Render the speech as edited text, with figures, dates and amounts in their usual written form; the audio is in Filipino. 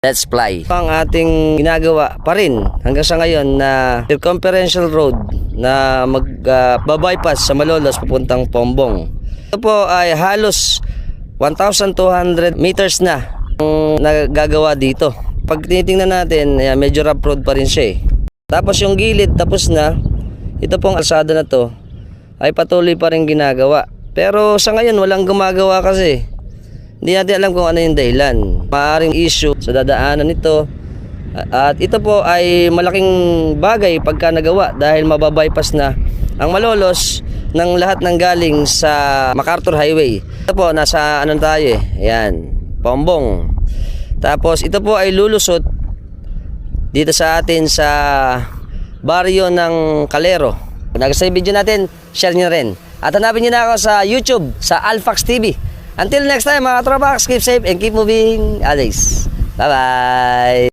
Let's fly. Ang ating ginagawa pa rin hanggang sa ngayon na circumferential road na magbabypass sa Malolos papuntang Pombong. Ito po ay halos 1,200 meters na ang nagagawa dito. Pag tinitingnan natin, medyo rough road pa rin siya eh. Tapos yung gilid tapos na. Ito pong kalsada na to ay patuloy pa rin ginagawa. Pero sa ngayon walang gumagawa kasi. Hindi natin alam kung ano yung dahilan. Maaring issue sa dadaanan nito. At ito po ay malaking bagay pagka nagawa dahil mababypass na ang Malolos ng lahat ng galing sa MacArthur Highway. Ito po, nasa ano tayo eh. Ayan, Pombong. Tapos ito po ay lulusot dito sa atin sa baryo ng Calero. Kung nagustuhan yung video natin, share nyo rin. At hanapin nyo na ako sa YouTube, sa Alfax TV. Until next time mga tropa, keep safe and keep moving always. Bye-bye!